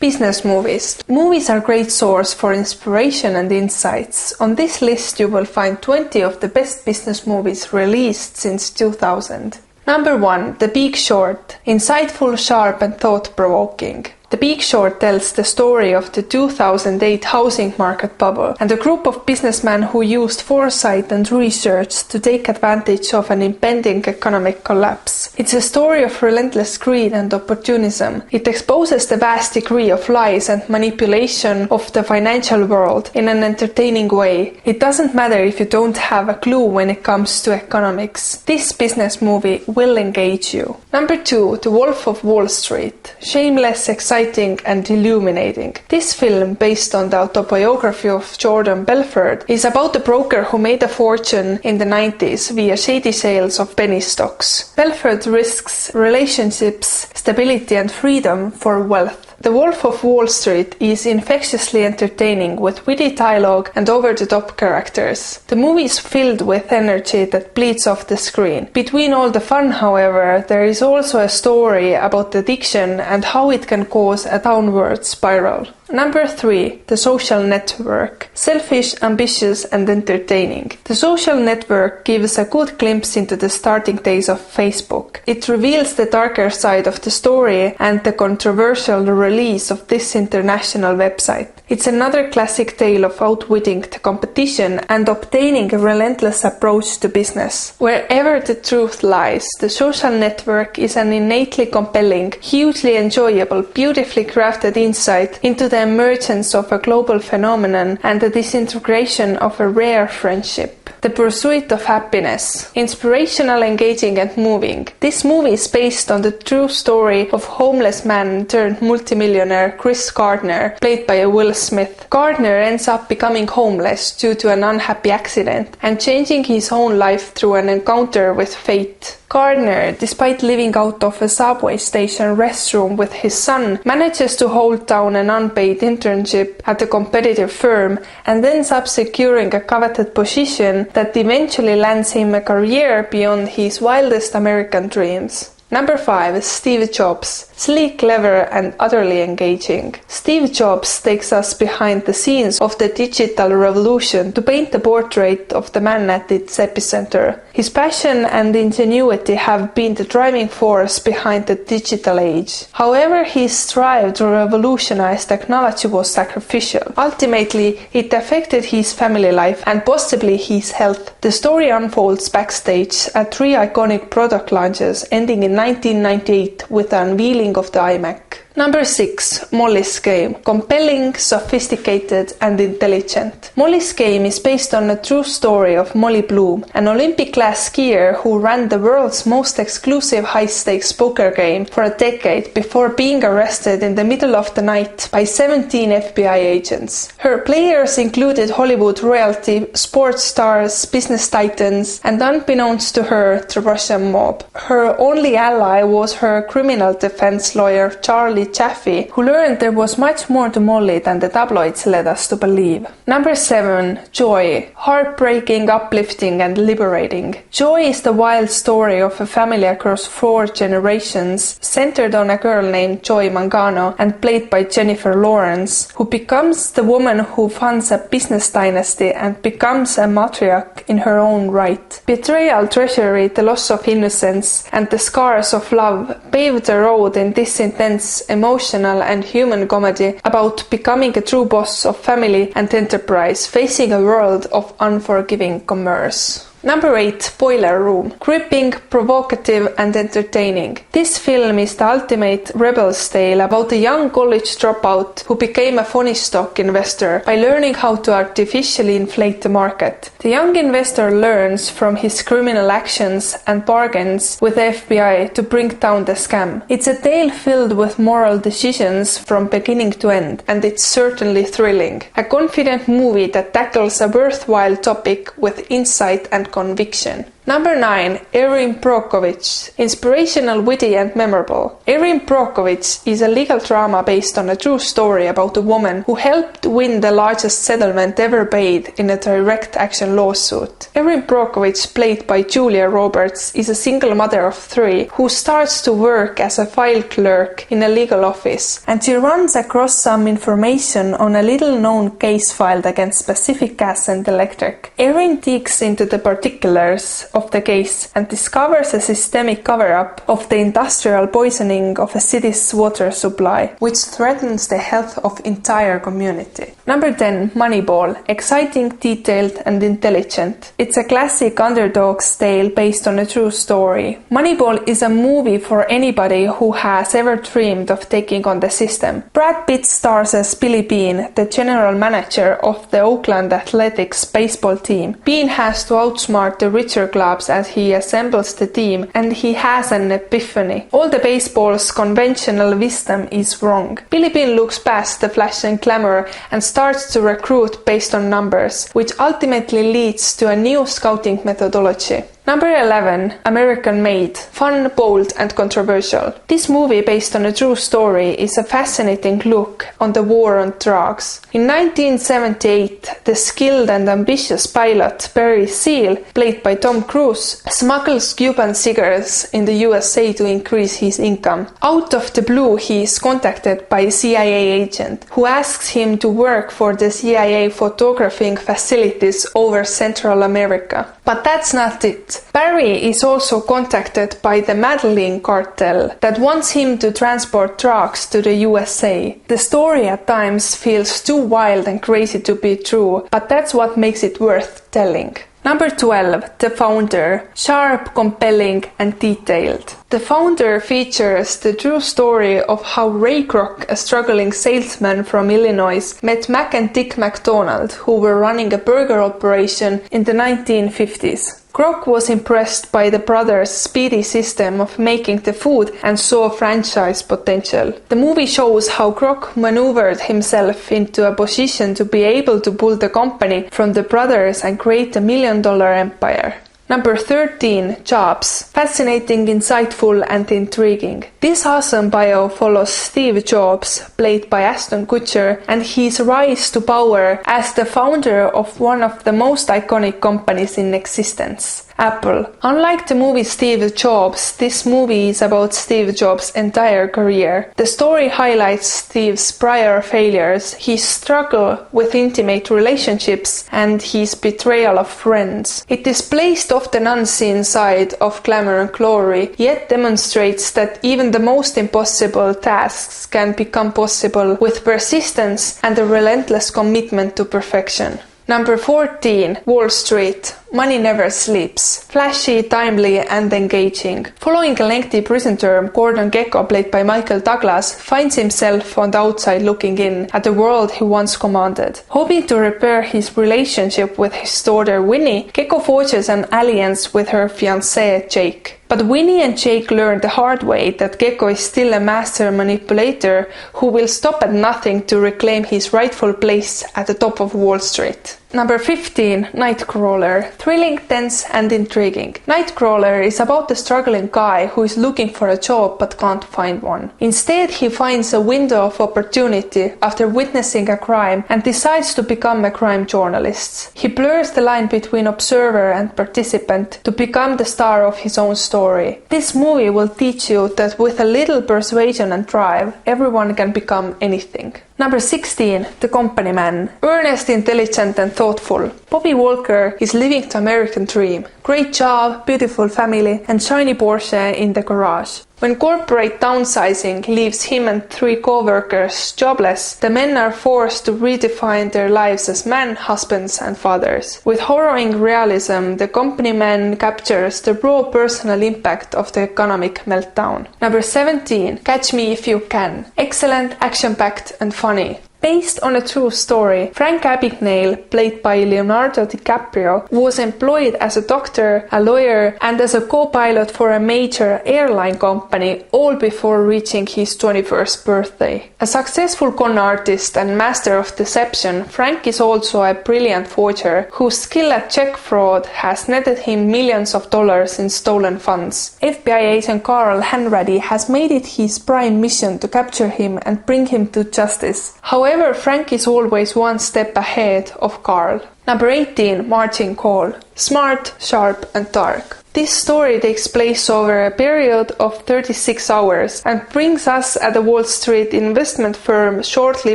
Business movies. Movies are a great source for inspiration and insights. On this list you will find 20 of the best business movies released since 2000. Number 1. The Big Short. Insightful, sharp and thought-provoking. The Big Short tells the story of the 2008 housing market bubble and a group of businessmen who used foresight and research to take advantage of an impending economic collapse. It's a story of relentless greed and opportunism. It exposes the vast degree of lies and manipulation of the financial world in an entertaining way. It doesn't matter if you don't have a clue when it comes to economics. This business movie will engage you. Number 2. The Wolf of Wall Street. Shameless, exciting and illuminating. This film, based on the autobiography of Jordan Belfort, is about a broker who made a fortune in the 90s via shady sales of penny stocks. Belfort risks relationships, stability and freedom for wealth. The Wolf of Wall Street is infectiously entertaining with witty dialogue and over-the-top characters. The movie is filled with energy that bleeds off the screen. Between all the fun, however, there is also a story about addiction and how it can cause a downward spiral. Number 3. The Social Network. Selfish, ambitious and entertaining. The Social Network gives a good glimpse into the starting days of Facebook. It reveals the darker side of the story and the controversial release of this international website. It's another classic tale of outwitting the competition and obtaining a relentless approach to business. Wherever the truth lies, The Social Network is an innately compelling, hugely enjoyable, beautifully crafted insight into the emergence of a global phenomenon and the disintegration of a rare friendship. The Pursuit of Happyness. Inspirational, engaging and moving. This movie is based on the true story of homeless man turned multimillionaire Chris Gardner, played by Will Smith. Gardner ends up becoming homeless due to an unhappy accident and changing his own life through an encounter with fate. Gardner, despite living out of a subway station restroom with his son, manages to hold down an unpaid internship at a competitive firm and ends up securing a coveted position that eventually lands him a career beyond his wildest American dreams. Number 5. Steve Jobs. Sleek, clever and utterly engaging. Steve Jobs takes us behind the scenes of the digital revolution to paint the portrait of the man at its epicenter. His passion and ingenuity have been the driving force behind the digital age. However, his drive to revolutionize technology was sacrificial. Ultimately, it affected his family life and possibly his health. The story unfolds backstage at 3 iconic product launches, ending in 1998 with the unveiling of the iMac. Number 6. Molly's Game. Compelling, sophisticated and intelligent. Molly's Game is based on a true story of Molly Bloom, an Olympic-class skier who ran the world's most exclusive high-stakes poker game for a decade before being arrested in the middle of the night by 17 FBI agents. Her players included Hollywood royalty, sports stars, business titans, and unbeknownst to her, the Russian mob. Her only ally was her criminal defense lawyer, Charlie Chaffee, who learned there was much more to Molly than the tabloids led us to believe. Number 7. Joy. Heartbreaking, uplifting and liberating. Joy is the wild story of a family across 4 generations, centered on a girl named Joy Mangano and played by Jennifer Lawrence, who becomes the woman who funds a business dynasty and becomes a matriarch in her own right. Betrayal, treachery, the loss of innocence and the scars of love pave the road in this intense, emotional and human comedy about becoming a true boss of family and enterprise, facing a world of unforgiving commerce. Number 8. Boiler Room. Gripping, provocative and entertaining. This film is the ultimate rebel's tale about a young college dropout who became a phony stock investor by learning how to artificially inflate the market. The young investor learns from his criminal actions and bargains with the FBI to bring down the scam. It's a tale filled with moral decisions from beginning to end, and it's certainly thrilling. A confident movie that tackles a worthwhile topic with insight and conviction. Number 9. Erin Brockovich. Inspirational, witty and memorable. Erin Brockovich is a legal drama based on a true story about a woman who helped win the largest settlement ever paid in a direct action lawsuit. Erin Brockovich, played by Julia Roberts, is a single mother of 3 who starts to work as a file clerk in a legal office, and she runs across some information on a little-known case filed against Pacific Gas and Electric. Erin digs into the particulars of the case and discovers a systemic cover-up of the industrial poisoning of a city's water supply, which threatens the health of entire community. Number 10. Moneyball. Exciting, detailed and intelligent. It's a classic underdog's tale based on a true story. Moneyball is a movie for anybody who has ever dreamed of taking on the system. Brad Pitt stars as Billy Beane, the general manager of the Oakland Athletics baseball team. Beane has to outsmart the richer clubs as he assembles the team, and he has an epiphany. All the baseball's conventional wisdom is wrong. Billy Beane looks past the flash and glamour and starts to recruit based on numbers, which ultimately leads to a new scouting methodology. Number 11. American Made. Fun, bold and controversial. This movie, based on a true story, is a fascinating look on the war on drugs. In 1978, the skilled and ambitious pilot Barry Seal, played by Tom Cruise, smuggles Cuban cigarettes in the USA to increase his income. Out of the blue, he is contacted by a CIA agent who asks him to work for the CIA photographing facilities over Central America. But that's not it. Barry is also contacted by the Medellin cartel that wants him to transport drugs to the USA. The story at times feels too wild and crazy to be true, but that's what makes it worth telling. Number 12. The Founder. Sharp, compelling and detailed. The Founder features the true story of how Ray Kroc, a struggling salesman from Illinois, met Mac and Dick McDonald, who were running a burger operation in the 1950s. Kroc was impressed by the brothers' speedy system of making the food and saw franchise potential. The movie shows how Kroc maneuvered himself into a position to be able to pull the company from the brothers and create a $1 million empire. Number 13. Jobs. Fascinating, insightful and intriguing. This awesome bio follows Steve Jobs, played by Ashton Kutcher, and his rise to power as the founder of one of the most iconic companies in existence, Apple. Unlike the movie Steve Jobs, this movie is about Steve Jobs' entire career. The story highlights Steve's prior failures, his struggle with intimate relationships, and his betrayal of friends. It displays the often unseen side of glamour and glory, yet demonstrates that even the most impossible tasks can become possible with persistence and a relentless commitment to perfection. Number 14. Wall Street. Money Never Sleeps. Flashy, timely and engaging. Following a lengthy prison term, Gordon Gekko, played by Michael Douglas, finds himself on the outside looking in at the world he once commanded. Hoping to repair his relationship with his daughter Winnie, Gekko forges an alliance with her fiancé Jake. But Winnie and Jake learn the hard way that Gekko is still a master manipulator who will stop at nothing to reclaim his rightful place at the top of Wall Street. Number 15. Nightcrawler. Thrilling, tense and intriguing. Nightcrawler is about the struggling guy who is looking for a job but can't find one. Instead, he finds a window of opportunity after witnessing a crime and decides to become a crime journalist. He blurs the line between observer and participant to become the star of his own story. This movie will teach you that with a little persuasion and drive, everyone can become anything. Number 16. The Company Man. Earnest, intelligent and thoughtful. Bobby Walker is living the American dream. Great job, beautiful family and shiny Porsche in the garage. When corporate downsizing leaves him and 3 co-workers jobless, the men are forced to redefine their lives as men, husbands and fathers. With harrowing realism, The Company Man captures the raw personal impact of the economic meltdown. Number 17. Catch Me If You Can. Excellent, action-packed and funny. Based on a true story, Frank Abagnale, played by Leonardo DiCaprio, was employed as a doctor, a lawyer, and as a co-pilot for a major airline company, all before reaching his 21st birthday. A successful con artist and master of deception, Frank is also a brilliant forger whose skill at check fraud has netted him millions of dollars in stolen funds. FBI agent Carl Hanratty has made it his prime mission to capture him and bring him to justice. However, Frank is always one step ahead of Carl. Number 18, Margin Call. Smart, sharp and dark. This story takes place over a period of 36 hours and brings us at a Wall Street investment firm shortly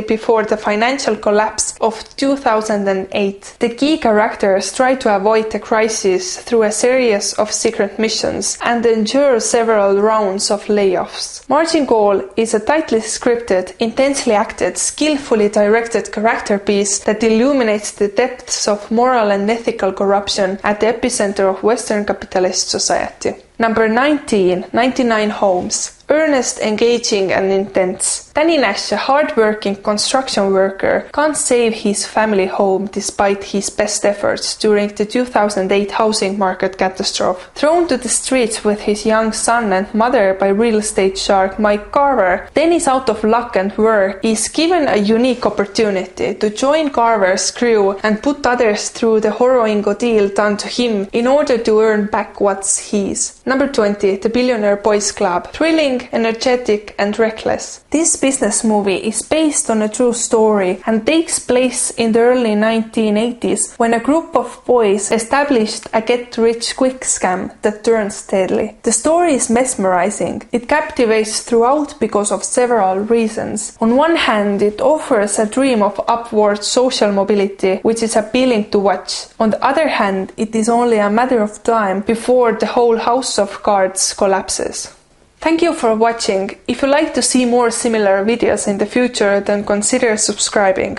before the financial collapse of 2008. The key characters try to avoid the crisis through a series of secret missions and endure several rounds of layoffs. Margin Call is a tightly scripted, intensely acted, skillfully directed character piece that illuminates the depths of moral and ethical corruption at the epicenter of Western capitalist society. Number 19, 99 Homes. Earnest, engaging and intense. Danny Nash, a hard-working construction worker, can't save his family home despite his best efforts during the 2008 housing market catastrophe. Thrown to the streets with his young son and mother by real estate shark Mike Carver, Danny's out of luck and work is given a unique opportunity to join Carver's crew and put others through the harrowing ordeal done to him in order to earn back what's his. Number 20, The Billionaire Boys Club. Thrilling, energetic and reckless. This business movie is based on a true story and takes place in the early 1980s when a group of boys established a get-rich-quick scam that turns deadly. The story is mesmerizing. It captivates throughout because of several reasons. On one hand, it offers a dream of upward social mobility which is appealing to watch. On the other hand, it is only a matter of time before the whole house of cards collapses. Thank you for watching. If you'd like to see more similar videos in the future, then consider subscribing.